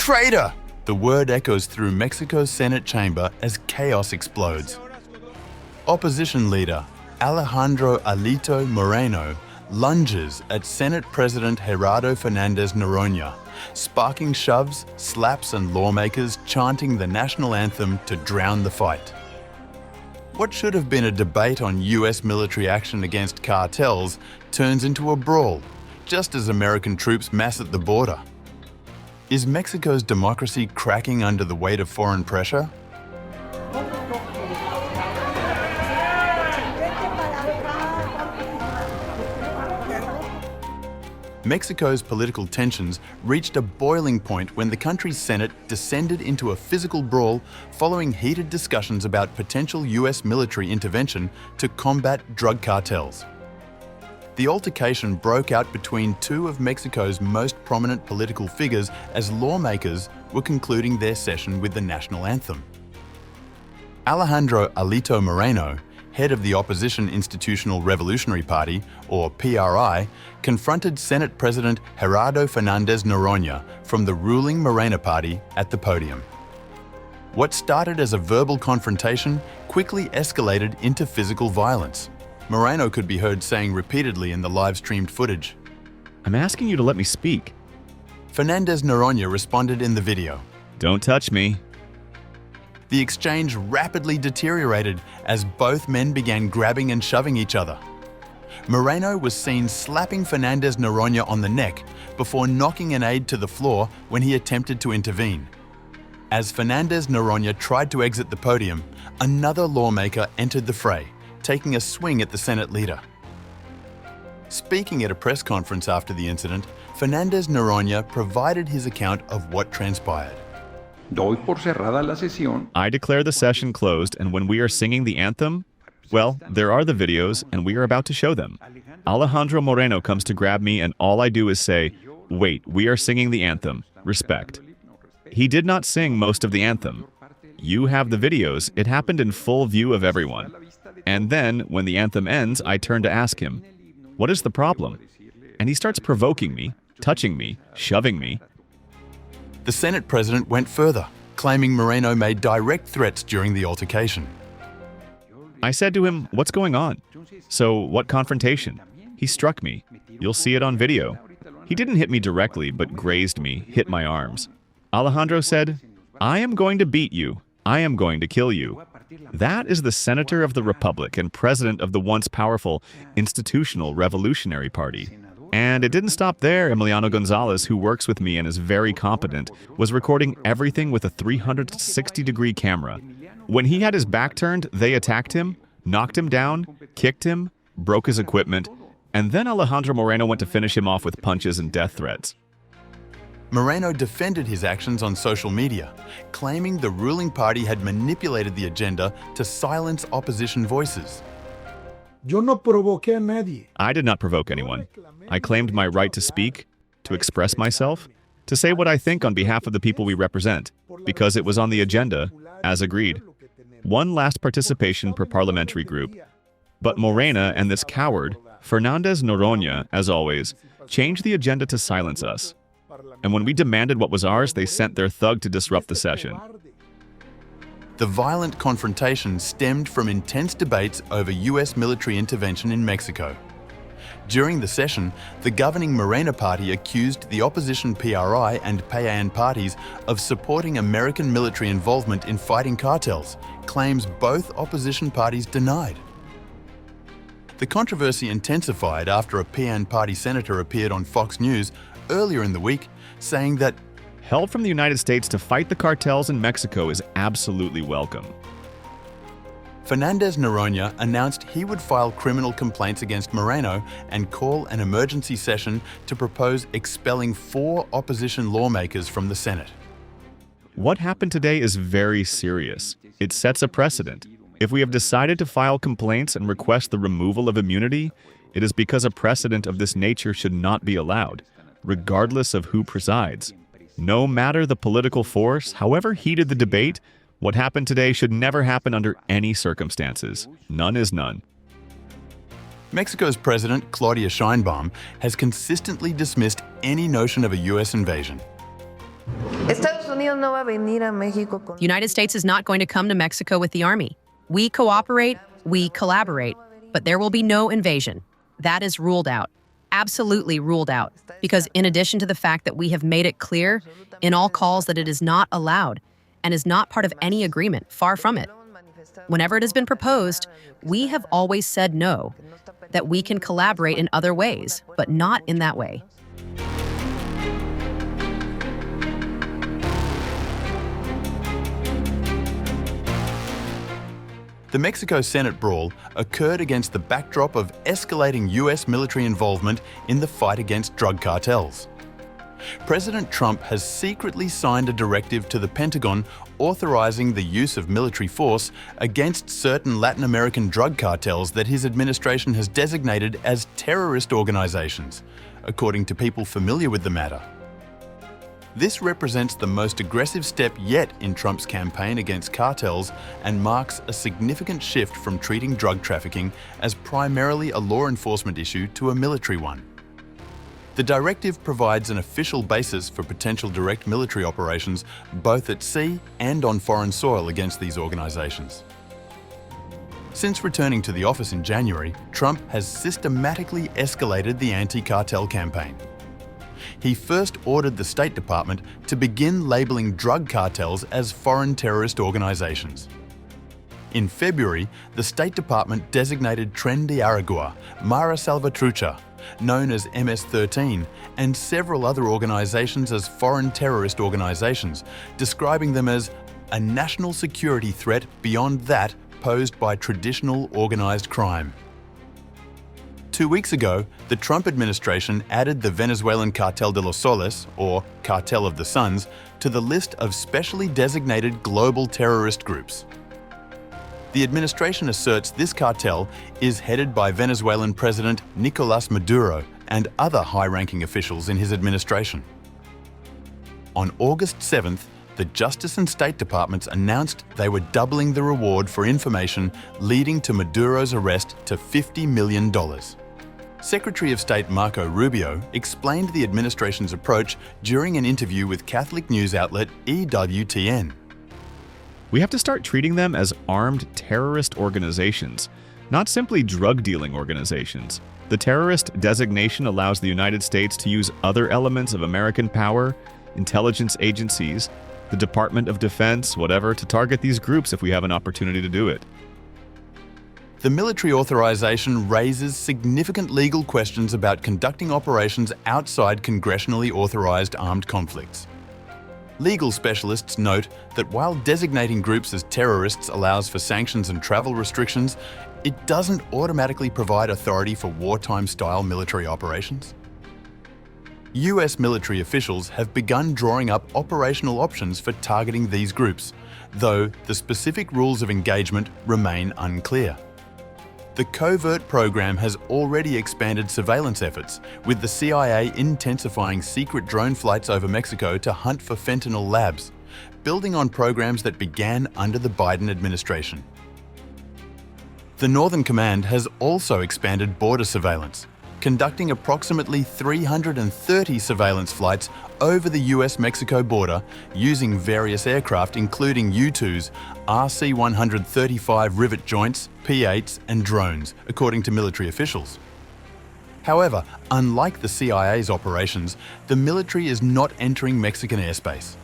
Traitor! The word echoes through Mexico's Senate chamber as chaos explodes. Opposition leader Alejandro Alito Moreno lunges at Senate President Gerardo Fernández Noroña, sparking shoves, slaps and lawmakers chanting the national anthem to drown the fight. What should have been a debate on US military action against cartels turns into a brawl, just as American troops mass at the border. Is Mexico's democracy cracking under the weight of foreign pressure? Mexico's political tensions reached a boiling point when the country's Senate descended into a physical brawl following heated discussions about potential US military intervention to combat drug cartels. The altercation broke out between two of Mexico's most prominent political figures as lawmakers were concluding their session with the national anthem. Alejandro Alito Moreno, head of the opposition Institutional Revolutionary Party, or PRI, confronted Senate President Gerardo Fernández Noroña from the ruling Moreno Party at the podium. What started as a verbal confrontation quickly escalated into physical violence. Moreno could be heard saying repeatedly in the live-streamed footage, "I'm asking you to let me speak." Fernández Noroña responded in the video, "Don't touch me." The exchange rapidly deteriorated as both men began grabbing and shoving each other. Moreno was seen slapping Fernández Noroña on the neck before knocking an aide to the floor when he attempted to intervene. As Fernández Noroña tried to exit the podium, another lawmaker entered the fray, taking a swing at the Senate leader. Speaking at a press conference after the incident, Fernández Noroña provided his account of what transpired. Doy por cerrada la sesión. I declare the session closed, and when we are singing the anthem, well, there are the videos, and we are about to show them. Alejandro Moreno comes to grab me, and all I do is say, "Wait, we are singing the anthem. Respect." He did not sing most of the anthem. You have the videos. It happened in full view of everyone. And then, when the anthem ends, I turn to ask him, "What is the problem?" And he starts provoking me, touching me, shoving me. The Senate president went further, claiming Moreno made direct threats during the altercation. I said to him, "What's going on?" "So, what confrontation?" "He struck me. You'll see it on video." He didn't hit me directly, but grazed me, hit my arms. Alejandro said, "I am going to beat you. I am going to kill you." That is the Senator of the Republic and President of the once powerful Institutional Revolutionary Party. And it didn't stop there. Emiliano Gonzalez, who works with me and is very competent, was recording everything with a 360-degree camera. When he had his back turned, they attacked him, knocked him down, kicked him, broke his equipment, and then Alejandro Moreno went to finish him off with punches and death threats. Moreno defended his actions on social media, claiming the ruling party had manipulated the agenda to silence opposition voices. Yo no provoqué a nadie. I did not provoke anyone. I claimed my right to speak, to express myself, to say what I think on behalf of the people we represent, because it was on the agenda, as agreed. One last participation per parliamentary group. But Morena and this coward, Fernández Noroña, as always, changed the agenda to silence us. And when we demanded what was ours, they sent their thug to disrupt the session. The violent confrontation stemmed from intense debates over US military intervention in Mexico. During the session, the governing Moreno Party accused the opposition PRI and PAN parties of supporting American military involvement in fighting cartels, claims both opposition parties denied. The controversy intensified after a PAN party senator appeared on Fox News earlier in the week, saying that help from the United States to fight the cartels in Mexico is absolutely welcome. Fernández Noroña announced he would file criminal complaints against Moreno and call an emergency session to propose expelling 4 opposition lawmakers from the Senate. What happened today is very serious. It sets a precedent. If we have decided to file complaints and request the removal of immunity, it is because a precedent of this nature should not be allowed, regardless of who presides. No matter the political force, however heated the debate, what happened today should never happen under any circumstances. None is none. Mexico's President, Claudia Sheinbaum, has consistently dismissed any notion of a US invasion. The United States is not going to come to Mexico with the army. We cooperate, we collaborate, but there will be no invasion. That is ruled out. Absolutely ruled out. Because in addition to the fact that we have made it clear in all calls that it is not allowed and is not part of any agreement, far from it. Whenever it has been proposed, we have always said no, that we can collaborate in other ways, but not in that way. The Mexico Senate brawl occurred against the backdrop of escalating US military involvement in the fight against drug cartels. President Trump has secretly signed a directive to the Pentagon authorizing the use of military force against certain Latin American drug cartels that his administration has designated as terrorist organizations, according to people familiar with the matter. This represents the most aggressive step yet in Trump's campaign against cartels and marks a significant shift from treating drug trafficking as primarily a law enforcement issue to a military one. The directive provides an official basis for potential direct military operations both at sea and on foreign soil against these organizations. Since returning to the office in January, Trump has systematically escalated the anti-cartel campaign. He first ordered the State Department to begin labeling drug cartels as foreign terrorist organizations. In February, the State Department designated Tren de Aragua, Mara Salvatrucha, known as MS-13, and several other organizations as foreign terrorist organizations, describing them as a national security threat beyond that posed by traditional organized crime. 2 weeks ago, the Trump administration added the Venezuelan Cartel de los Soles, or Cartel of the Suns, to the list of specially designated global terrorist groups. The administration asserts this cartel is headed by Venezuelan President Nicolás Maduro and other high-ranking officials in his administration. On August 7th, the Justice and State Departments announced they were doubling the reward for information leading to Maduro's arrest to $50 million. Secretary of State Marco Rubio explained the administration's approach during an interview with Catholic news outlet EWTN. We have to start treating them as armed terrorist organizations, not simply drug-dealing organizations. The terrorist designation allows the United States to use other elements of American power, intelligence agencies, the Department of Defense, whatever, to target these groups if we have an opportunity to do it. The military authorization raises significant legal questions about conducting operations outside congressionally authorized armed conflicts. Legal specialists note that while designating groups as terrorists allows for sanctions and travel restrictions, it doesn't automatically provide authority for wartime-style military operations. US military officials have begun drawing up operational options for targeting these groups, though the specific rules of engagement remain unclear. The covert program has already expanded surveillance efforts, with the CIA intensifying secret drone flights over Mexico to hunt for fentanyl labs, building on programs that began under the Biden administration. The Northern Command has also expanded border surveillance, conducting approximately 330 surveillance flights over the US-Mexico border using various aircraft including U-2s, RC-135 rivet joints, P-8s and drones, according to military officials. However, unlike the CIA's operations, the military is not entering Mexican airspace.